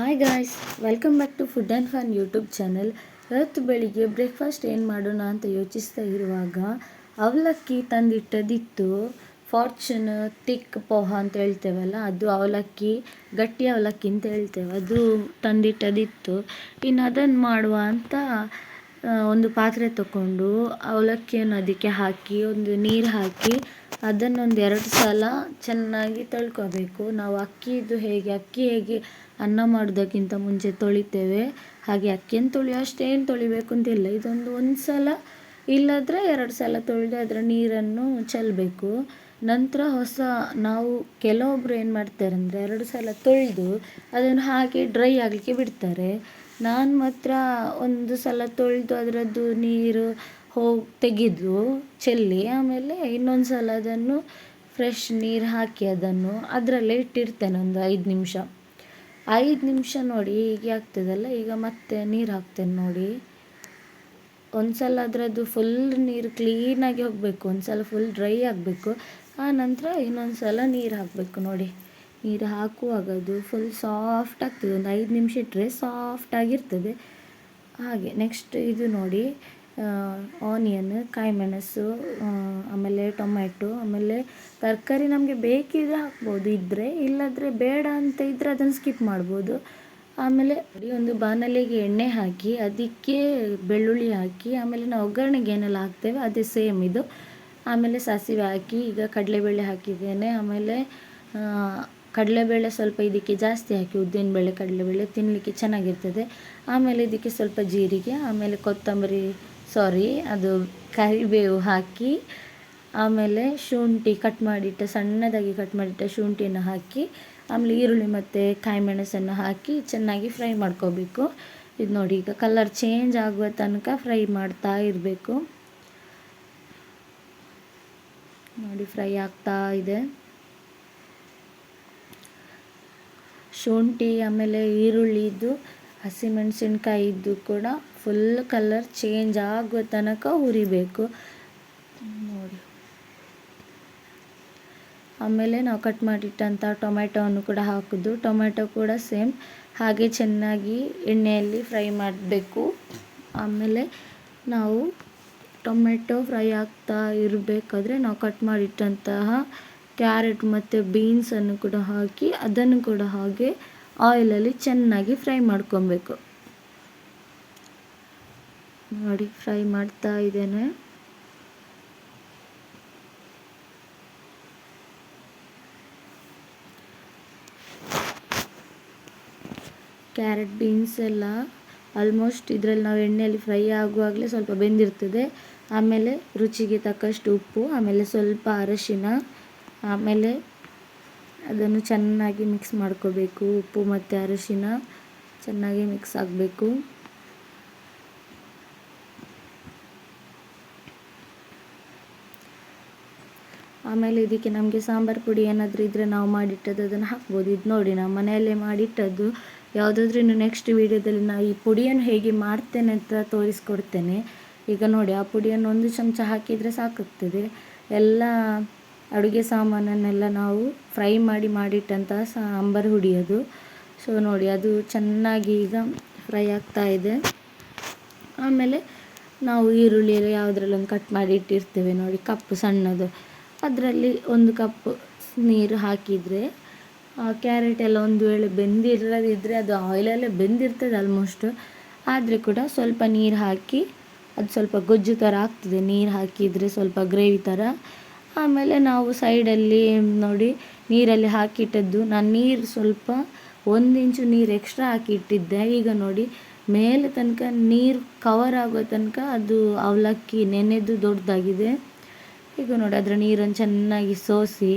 Hi guys, welcome back to food and fun YouTube channel. ಇವತ್ತು ಬೆಳಿಗ್ಗೆ breakfast ಏನು ಮಾಡೋಣ ಅಂತ ಯೋಚಿಸ್ತಾ ಇರುವಾಗ ಅವಲಕ್ಕಿ ತಂದಿಟ್ಟದಿತ್ತು. ಫಾರ್ಚೂನ್ ತಿಕ್ ಪೋಹ ಅಂತ ಹೇಳ್ತೇವಲ್ಲ, ಅದು ಅವಲಕ್ಕಿ, ಗಟ್ಟಿ ಅವಲಕ್ಕಿ ಅಂತ ಹೇಳ್ತೇವೆ, ಅದು ತಂದಿಟ್ಟದಿತ್ತು. ಇನ್ನು ಅದನ್ನು ಮಾಡುವ ಅಂತ ಒಂದು ಪಾತ್ರೆ ತಗೊಂಡು ಅವಲಕ್ಕಿಯನ್ನು ಅದಕ್ಕೆ ಹಾಕಿ ಒಂದು ನೀರು ಹಾಕಿ ಅದನ್ನೊಂದು 2 ಸಲ ಚೆನ್ನಾಗಿ ತೊಳ್ಕೊಬೇಕು. ನಾವು ಅಕ್ಕಿ ಹೇಗೆ ಅನ್ನ ಮಾಡೋದಕ್ಕಿಂತ ಮುಂಚೆ ತೊಳಿತೇವೆ, ಹಾಗೆ ಅಕ್ಕಿಯನ್ನು ಅಷ್ಟೇನು ತೊಳಿಬೇಕು ಅಂತಿಲ್ಲ. ಒಂದು ಸಲ ಇಲ್ಲದ್ರೆ 2 ಸಲ ತೊಳೆದು ಅದರ ನೀರನ್ನು ಚೆಲ್ಲಬೇಕು. ನಂತರ ನಾವು ಕೆಲವೊಬ್ಬರು ಏನು ಮಾಡ್ತಾರೆ ಅಂದರೆ 2 ಸಲ ತೊಳೆದು ಅದನ್ನು ಹಾಗೆ ಡ್ರೈ ಆಗಲಿಕ್ಕೆ ಬಿಡ್ತಾರೆ. ನಾನು ಮಾತ್ರ 1 ಸಲ ತೊಳೆದು ಅದರದ್ದು ನೀರು ತೆಗೆದು ಚೆಲ್ಲಿ ಆಮೇಲೆ ಇನ್ನೊಂದು ಸಲ ಅದನ್ನು ಫ್ರೆಶ್ ನೀರು ಹಾಕಿ ಅದರಲ್ಲೇ ಇಟ್ಟಿರ್ತೇನೆ ಒಂದು 5 ನಿಮಿಷ ನೋಡಿ ಹೀಗೆ ಆಗ್ತದಲ್ಲ. ಈಗ ಮತ್ತೆ ನೀರು ಹಾಕ್ತೇನೆ ನೋಡಿ. ಒಂದು ಸಲ ಅದರದ್ದು ಫುಲ್ ನೀರು ಕ್ಲೀನಾಗಿ ಹೋಗಬೇಕು, ಒಂದು ಸಲ ಫುಲ್ ಡ್ರೈ ಆಗಬೇಕು. ಆ ನಂತರ ಇನ್ನೊಂದು ಸಲ ನೀರು ಹಾಕಬೇಕು ನೋಡಿ. ನೀರು ಹಾಕುವಾಗ ಅದು ಫುಲ್ ಸಾಫ್ಟ್ ಆಗ್ತದೆ. ಒಂದು 5 ನಿಮಿಷ ಇಟ್ಟರೆ ಸಾಫ್ಟಾಗಿರ್ತದೆ. ಹಾಗೆ ನೆಕ್ಸ್ಟ್ ಇದು ನೋಡಿ, ಆನಿಯನ್, ಕಾಯಿ ಮೆಣಸು, ಆಮೇಲೆ ಟೊಮೆಟೊ, ಆಮೇಲೆ ತರಕಾರಿ ನಮಗೆ ಬೇಕಿದ್ರೆ ಹಾಕ್ಬೋದು, ಇದ್ದರೆ ಇಲ್ಲದ್ರೆ ಬೇಡ ಅಂತ ಇದ್ದರೆ ಅದನ್ನು ಸ್ಕಿಪ್ ಮಾಡ್ಬೋದು. ಆಮೇಲೆ ಒಂದು ಬಾಣಲೆಗೆ ಎಣ್ಣೆ ಹಾಕಿ ಅದಕ್ಕೆ ಬೆಳ್ಳುಳ್ಳಿ ಹಾಕಿ ಆಮೇಲೆ ನಾವು ಒಗ್ಗರಣೆಗೆ ಏನೆಲ್ಲ ಹಾಕ್ತೇವೆ ಅದೇ ಸೇಮ್ ಇದು. ಆಮೇಲೆ ಸಾಸಿವೆ ಹಾಕಿ ಈಗ ಕಡಲೆಬೇಳೆ ಹಾಕಿದ್ದೇನೆ. ಆಮೇಲೆ ಕಡಲೆಬೇಳೆ ಸ್ವಲ್ಪ ಇದಕ್ಕೆ ಜಾಸ್ತಿ ಹಾಕಿ, ಉದ್ದಿನಬೇಳೆ ಕಡಲೆಬೇಳೆ ತಿನ್ನಲಿಕ್ಕೆ ಚೆನ್ನಾಗಿರ್ತದೆ. ಆಮೇಲೆ ಇದಕ್ಕೆ ಸ್ವಲ್ಪ ಜೀರಿಗೆ, ಆಮೇಲೆ ಕರಿಬೇವು ಹಾಕಿ, ಆಮೇಲೆ ಶುಂಠಿ ಸಣ್ಣದಾಗಿ ಕಟ್ ಮಾಡಿಟ್ಟ ಶುಂಠಿಯನ್ನು ಹಾಕಿ, ಆಮೇಲೆ ಈರುಳ್ಳಿ ಮತ್ತು ಕಾಯಿ ಮೆಣಸನ್ನು ಹಾಕಿ ಚೆನ್ನಾಗಿ ಫ್ರೈ ಮಾಡ್ಕೋಬೇಕು. ಇದು ನೋಡಿ, ಈಗ ಕಲರ್ ಚೇಂಜ್ ಆಗುವ ತನಕ ಫ್ರೈ ಮಾಡ್ತಾ ಇರಬೇಕು ನೋಡಿ. ಫ್ರೈ ಆಗ್ತಾ ಇದೆ. ಶುಂಠಿ ಆಮೇಲೆ ಈರುಳ್ಳಿದು, ಹಸಿಮೆಣಸಿನ್ಕಾಯಿದ್ದು ಕೂಡ ಫುಲ್ ಕಲರ್ ಚೇಂಜ್ ಆಗುವ ತನಕ ಹುರಿಬೇಕು ನೋಡಿ. ಆಮೇಲೆ ನಾವು ಕಟ್ ಮಾಡಿಟ್ಟಂಥ ಟೊಮೆಟೊವನ್ನು ಕೂಡ ಹಾಕೋದು. ಟೊಮೆಟೊ ಕೂಡ ಸೇಮ್ ಹಾಗೆ ಚೆನ್ನಾಗಿ ಎಣ್ಣೆಯಲ್ಲಿ ಫ್ರೈ ಮಾಡಬೇಕು. ಆಮೇಲೆ ನಾವು ಟೊಮೆಟೊ ಫ್ರೈ ಆಗ್ತಾ ಇರಬೇಕಾದ್ರೆ ನಾವು ಕಟ್ ಮಾಡಿಟ್ಟಂತಹ ಕ್ಯಾರೆಟ್ ಮತ್ತು ಬೀನ್ಸನ್ನು ಕೂಡ ಹಾಕಿ ಅದನ್ನು ಕೂಡ ಹಾಗೆ ಆಯಿಲಲ್ಲಿ ಚೆನ್ನಾಗಿ ಫ್ರೈ ಮಾಡ್ಕೊಬೇಕು ನೋಡಿ. ಫ್ರೈ ಮಾಡ್ತಾ ಇದ್ದೇನೆ. ಕ್ಯಾರೆಟ್ ಬೀನ್ಸ್ ಎಲ್ಲ ಆಲ್ಮೋಸ್ಟ್ ಇದರಲ್ಲಿ ನಾವು ಎಣ್ಣೆಯಲ್ಲಿ ಫ್ರೈ ಆಗುವಾಗಲೇ ಸ್ವಲ್ಪ ಬೆಂದಿರ್ತದೆ. ಆಮೇಲೆ ರುಚಿಗೆ ತಕ್ಕಷ್ಟು ಉಪ್ಪು, ಆಮೇಲೆ ಸ್ವಲ್ಪ ಅರಶಿನ, ಆಮೇಲೆ ಅದನ್ನು ಚೆನ್ನಾಗಿ ಮಿಕ್ಸ್ ಮಾಡ್ಕೋಬೇಕು. ಉಪ್ಪು ಮತ್ತು ಅರಶಿನ ಚೆನ್ನಾಗಿ ಮಿಕ್ಸ್ ಆಗಬೇಕು. ಆಮೇಲೆ ಇದಕ್ಕೆ ನಮಗೆ ಸಾಂಬಾರು ಪುಡಿ ಏನಾದರೂ ಇದ್ದರೆ ನಾವು ಮಾಡಿಟ್ಟದ್ದು ಅದನ್ನು ಹಾಕ್ಬೋದು. ಇದು ನೋಡಿ, ನಾವು ಮನೆಯಲ್ಲೇ ಮಾಡಿಟ್ಟದ್ದು. ಯಾವುದಾದ್ರೂ ಇನ್ನು ನೆಕ್ಸ್ಟ್ ವೀಡಿಯೋದಲ್ಲಿ ನಾನು ಈ ಪುಡಿಯನ್ನು ಹೇಗೆ ಮಾಡ್ತೇನೆ ಅಂತ ತೋರಿಸ್ಕೊಡ್ತೇನೆ. ಈಗ ನೋಡಿ, ಆ ಪುಡಿಯನ್ನು 1 ಚಮಚ ಹಾಕಿದರೆ ಸಾಕಾಗ್ತದೆ. ಎಲ್ಲ ಅಡುಗೆ ಸಾಮಾನನ್ನೆಲ್ಲ ನಾವು ಫ್ರೈ ಮಾಡಿಟ್ಟಂತಹ ಸಾಂಬಾರು ಹುಡಿ ಅದು. ಸೊ ನೋಡಿ, ಅದು ಚೆನ್ನಾಗಿ ಈಗ ಫ್ರೈ ಆಗ್ತಾ ಇದೆ. ಆಮೇಲೆ ನಾವು ಈರುಳ್ಳಿ ಎಲ್ಲ ಯಾವುದ್ರಲ್ಲೊಂದು ಕಟ್ ಮಾಡಿ ಇಟ್ಟಿರ್ತೇವೆ ನೋಡಿ, ಕಪ್ಪು ಸಣ್ಣದು, ಅದರಲ್ಲಿ 1 ಕಪ್ ನೀರು ಹಾಕಿದರೆ ಕ್ಯಾರೆಟ್ ಎಲ್ಲ ಒಂದು ವೇಳೆ ಬೆಂದಿರದಿದ್ದರೆ ಅದು ಆಯಿಲಲ್ಲೇ ಬೆಂದಿರ್ತದೆ ಆಲ್ಮೋಸ್ಟ್, ಆದರೆ ಕೂಡ ಸ್ವಲ್ಪ ನೀರು ಹಾಕಿ ಅದು ಸ್ವಲ್ಪ ಗೊಜ್ಜು ಥರ ಆಗ್ತದೆ ನೀರು ಹಾಕಿದರೆ, ಸ್ವಲ್ಪ ಗ್ರೇವಿ ಥರ. ಆಮೇಲೆ ನಾವು ಸೈಡಲ್ಲಿ ನೋಡಿ ನೀರಲ್ಲಿ ಹಾಕಿಟ್ಟದ್ದು, ನಾನು ನೀರು ಸ್ವಲ್ಪ 1 ಇಂಚು ನೀರು ಎಕ್ಸ್ಟ್ರಾ ಹಾಕಿ ಇಟ್ಟಿದ್ದೆ. ಈಗ ನೋಡಿ ಮೇಲೆ ತನಕ ನೀರು ಕವರ್ ಆಗೋ ತನಕ ಅದು ಅವಲಕ್ಕಿ ನೆನೆದು ದೊಡ್ಡದಾಗಿದೆ. ಈಗ ನೋಡಿ ಅದರ ನೀರನ್ನು ಚೆನ್ನಾಗಿ ಸೋಸಿ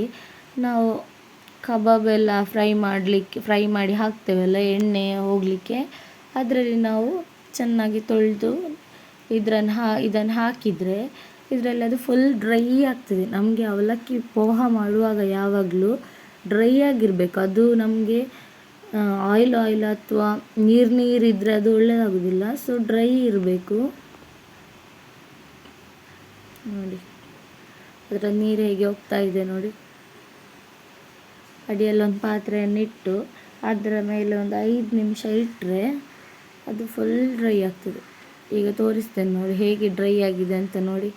ನಾವು ಕಬಾಬ್ ಎಲ್ಲ ಫ್ರೈ ಮಾಡಿ ಹಾಕ್ತೇವಲ್ಲ ಎಣ್ಣೆ ಹೋಗಲಿಕ್ಕೆ, ಅದರಲ್ಲಿ ನಾವು ಚೆನ್ನಾಗಿ ತೊಳೆದು ಇದನ್ನು ಹಾಕಿದರೆ ಇದರಲ್ಲಿ ಅದು ಫುಲ್ ಡ್ರೈ ಆಗ್ತದೆ. ನಮಗೆ ಅವಲಕ್ಕಿ ಪೋಹ ಮಾಡುವಾಗ ಯಾವಾಗಲೂ ಡ್ರೈ ಆಗಿರಬೇಕು. ಅದು ನಮಗೆ ಆಯಿಲ್ ಅಥವಾ ನೀರಿದ್ದರೆ ಅದು ಒಳ್ಳೆಯದಾಗೋದಿಲ್ಲ. ಸೊ ಡ್ರೈ ಇರಬೇಕು ನೋಡಿ. ಅದರ ನೀರು ಹೇಗೆ ಹೋಗ್ತಾ ಇದೆ ನೋಡಿ. ಅಡಿಯಲ್ಲೊಂದು ಪಾತ್ರೆಯನ್ನಿಟ್ಟು ಅದರ ಮೇಲೆ ಒಂದು 5 ನಿಮಿಷ ಇಟ್ಟರೆ ಅದು ಫುಲ್ ಡ್ರೈ ಆಗ್ತದೆ. ಈಗ ತೋರಿಸ್ತೇನೆ ನೋಡಿ ಹೇಗೆ ಡ್ರೈ ಆಗಿದೆ ಅಂತ ನೋಡಿ.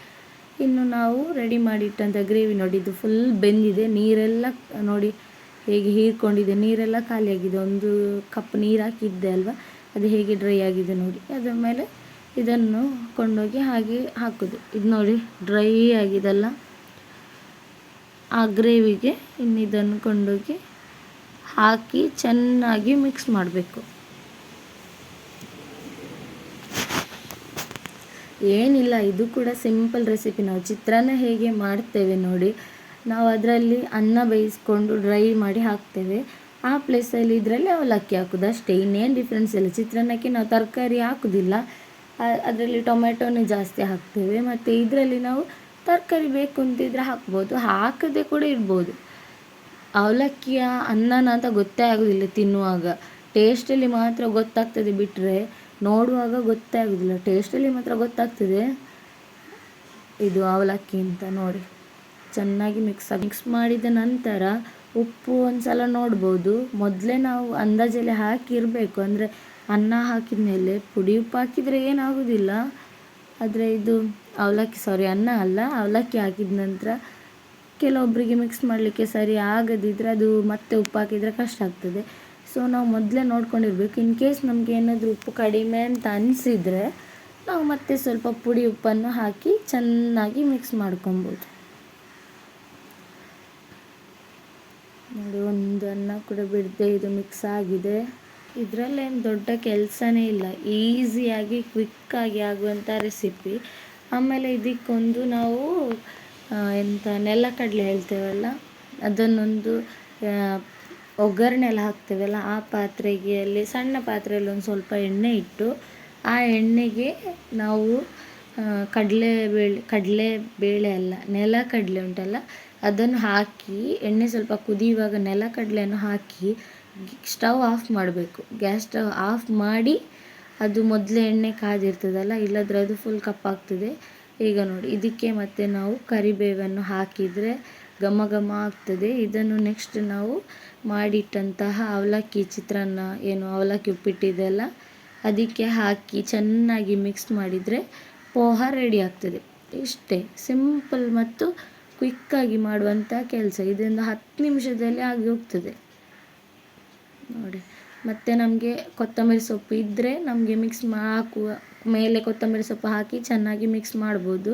ಇನ್ನು ನಾವು ರೆಡಿ ಮಾಡಿಟ್ಟಂಥ ಗ್ರೇವಿ ನೋಡಿ, ಇದು ಫುಲ್ ಬೆಂದಿದೆ. ನೀರೆಲ್ಲ ನೋಡಿ ಹೇಗೆ ಹೀರ್ಕೊಂಡಿದೆ, ನೀರೆಲ್ಲ ಖಾಲಿಯಾಗಿದೆ. 1 ಕಪ್ ನೀರು ಹಾಕಿದ್ದೆ ಅಲ್ವಾ, ಅದು ಹೇಗೆ ಡ್ರೈ ಆಗಿದೆ ನೋಡಿ. ಅದರ ಮೇಲೆ ಇದನ್ನು ಕೊಂಡೋಗಿ ಹಾಗೆ ಹಾಕೋದು. ಇದು ನೋಡಿ ಡ್ರೈ ಆಗಿದೆಲ್ಲ ಆ ಗ್ರೇವಿಗೆ. ಇನ್ನು ಇದನ್ನು ಕೊಂಡೋಗಿ ಹಾಕಿ ಚೆನ್ನಾಗಿ ಮಿಕ್ಸ್ ಮಾಡಬೇಕು. ಏನಿಲ್ಲ, ಇದು ಕೂಡ ಸಿಂಪಲ್ ರೆಸಿಪಿ. ನಾವು ಚಿತ್ರಾನ್ನ ಹೇಗೆ ಮಾಡ್ತೇವೆ ನೋಡಿ, ನಾವು ಅದರಲ್ಲಿ ಅನ್ನ ಬೇಯಿಸ್ಕೊಂಡು ಡ್ರೈ ಮಾಡಿ ಹಾಕ್ತೇವೆ. ಆ ಪ್ಲೇಸಲ್ಲಿ ಇದರಲ್ಲಿ ಅವಲಕ್ಕಿ ಹಾಕೋದು ಅಷ್ಟೇ, ಇನ್ನೇನು ಡಿಫ್ರೆನ್ಸ್ ಇಲ್ಲ. ಚಿತ್ರಾನ್ನಕ್ಕೆ ನಾವು ತರಕಾರಿ ಹಾಕೋದಿಲ್ಲ, ಅದರಲ್ಲಿ ಟೊಮೆಟೊನೇ ಜಾಸ್ತಿ ಹಾಕ್ತೇವೆ. ಮತ್ತು ಇದರಲ್ಲಿ ನಾವು ತರಕಾರಿ ಬೇಕು ಅಂತಿದ್ರೆ ಹಾಕ್ಬೋದು, ಹಾಕದೆ ಕೂಡ ಇರ್ಬೋದು. ಅವಲಕ್ಕಿಯ ಅನ್ನನ ಅಂತ ಗೊತ್ತೇ ಆಗೋದಿಲ್ಲ ತಿನ್ನುವಾಗ, ಟೇಸ್ಟಲ್ಲಿ ಮಾತ್ರ ಗೊತ್ತಾಗ್ತದೆ ಬಿಟ್ಟರೆ ನೋಡುವಾಗ ಗೊತ್ತೇ ಆಗೋದಿಲ್ಲ. ಟೇಸ್ಟಲ್ಲಿ ಮಾತ್ರ ಗೊತ್ತಾಗ್ತದೆ ಇದು ಅವಲಕ್ಕಿ ಅಂತ ನೋಡಿ. ಚೆನ್ನಾಗಿ ಮಿಕ್ಸ್ ಮಾಡಿದ ನಂತರ ಉಪ್ಪು ಒಂದು ಸಲ ನೋಡ್ಬೋದು. ಮೊದಲೇ ನಾವು ಅಂದಾಜಲ್ಲಿ ಹಾಕಿರಬೇಕು, ಅಂದರೆ ಅನ್ನ ಹಾಕಿದ ಮೇಲೆ ಪುಡಿ ಉಪ್ಪು ಹಾಕಿದರೆ ಏನಾಗೋದಿಲ್ಲ. ಆದರೆ ಇದು ಅನ್ನ ಅಲ್ಲ, ಅವಲಕ್ಕಿ ಹಾಕಿದ ನಂತರ ಕೆಲವೊಬ್ಬರಿಗೆ ಮಿಕ್ಸ್ ಮಾಡಲಿಕ್ಕೆ ಸರಿ ಆಗದಿದ್ದರೆ ಅದು ಮತ್ತೆ ಉಪ್ಪು ಹಾಕಿದರೆ ಕಷ್ಟ ಆಗ್ತದೆ. ಸೊ ನಾವು ಮೊದಲೇ ನೋಡ್ಕೊಂಡಿರ್ಬೇಕು. ಇನ್ ಕೇಸ್ ನಮಗೆ ಏನಾದರೂ ಉಪ್ಪು ಕಡಿಮೆ ಅಂತ ಅನಿಸಿದರೆ ನಾವು ಮತ್ತೆ ಸ್ವಲ್ಪ ಪುಡಿ ಉಪ್ಪನ್ನು ಹಾಕಿ ಚೆನ್ನಾಗಿ ಮಿಕ್ಸ್ ಮಾಡ್ಕೊಬೋದು. ನೋಡಿ, ಒಂದು ಅನ್ನ ಕೂಡ ಬಿಡದೆ ಇದು ಮಿಕ್ಸ್ ಆಗಿದೆ. ಇದರಲ್ಲೇನು ದೊಡ್ಡ ಕೆಲಸನೇ ಇಲ್ಲ, ಈಸಿಯಾಗಿ ಕ್ವಿಕ್ಕಾಗಿ ಆಗುವಂಥ ರೆಸಿಪಿ. ಆಮೇಲೆ ಇದಕ್ಕೊಂದು ನಾವು ನೆಲಕಡಲೆ ಹೇಳ್ತೇವಲ್ಲ, ಅದನ್ನೊಂದು ಒಗ್ಗರಣೆ ಎಲ್ಲ ಹಾಕ್ತೇವಲ್ಲ, ಆ ಪಾತ್ರೆಗೆ ಅಲ್ಲಿ ಸಣ್ಣ ಪಾತ್ರೆಯಲ್ಲಿ ಒಂದು ಸ್ವಲ್ಪ ಎಣ್ಣೆ ಇಟ್ಟು ಆ ಎಣ್ಣೆಗೆ ನಾವು ಕಡಲೆಬೇಳೆ ಅಲ್ಲ, ನೆಲಕಡಲೆ ಉಂಟಲ್ಲ, ಅದನ್ನು ಹಾಕಿ ಎಣ್ಣೆ ಸ್ವಲ್ಪ ಕುದಿಯುವಾಗ ನೆಲಕಡಲೆಯನ್ನು ಹಾಕಿ ಸ್ಟವ್ ಆಫ್ ಮಾಡಬೇಕು. ಗ್ಯಾಸ್ ಸ್ಟವ್ ಆಫ್ ಮಾಡಿ, ಅದು ಮೊದಲೇ ಎಣ್ಣೆ ಕಾದಿರ್ತದಲ್ಲ, ಇಲ್ಲದ್ರೆ ಅದು ಫುಲ್ ಕಪ್ಪಾಗ್ತದೆ. ಈಗ ನೋಡಿ, ಇದಕ್ಕೆ ಮತ್ತೆ ನಾವು ಕರಿಬೇವನ್ನು ಹಾಕಿದರೆ ಘಮ ಘಮ ಆಗ್ತದೆ. ಇದನ್ನು ನೆಕ್ಸ್ಟ್ ನಾವು ಮಾಡಿಟ್ಟಂತಹ ಅವಲಕ್ಕಿ ಚಿತ್ರಾನ್ನ, ಏನು ಅವಲಕ್ಕಿ ಉಪ್ಪಿಟ್ಟಿದೆಲ್ಲ, ಅದಕ್ಕೆ ಹಾಕಿ ಚೆನ್ನಾಗಿ ಮಿಕ್ಸ್ ಮಾಡಿದರೆ ಪೋಹ ರೆಡಿ ಆಗ್ತದೆ. ಇಷ್ಟೇ ಸಿಂಪಲ್ ಮತ್ತು ಕ್ವಿಕ್ಕಾಗಿ ಮಾಡುವಂಥ ಕೆಲಸ. ಇದೊಂದು 10 ನಿಮಿಷದಲ್ಲಿ ಆಗಿ ಹೋಗ್ತದೆ ನೋಡಿ. ಮತ್ತು ನಮಗೆ ಕೊತ್ತಂಬರಿ ಸೊಪ್ಪು ಇದ್ದರೆ ನಮಗೆ ಹಾಕುವ ಮೇಲೆ ಕೊತ್ತಂಬರಿ ಸೊಪ್ಪು ಹಾಕಿ ಚೆನ್ನಾಗಿ ಮಿಕ್ಸ್ ಮಾಡ್ಬೋದು.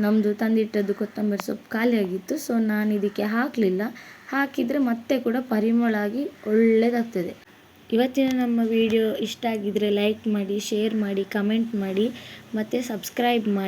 ನಮ್ಮದು ತಂದಿಟ್ಟದ್ದು ಕೊತ್ತಂಬರಿ ಸೊಪ್ಪು ಖಾಲಿಯಾಗಿತ್ತು, ಸೊ ನಾನು ಇದಕ್ಕೆ ಹಾಕಲಿಲ್ಲ. ಹಾಕಿದರೆ ಮತ್ತೆ ಕೂಡ ಪರಿಮಳ ಆಗಿ ಒಳ್ಳೆಯದಾಗ್ತದೆ. ಇವತ್ತಿನ ನಮ್ಮ ವಿಡಿಯೋ ಇಷ್ಟ ಆಗಿದ್ದರೆ ಲೈಕ್ ಮಾಡಿ, ಶೇರ್ ಮಾಡಿ, ಕಮೆಂಟ್ ಮಾಡಿ ಮತ್ತು ಸಬ್ಸ್ಕ್ರೈಬ್ ಮಾಡಿ.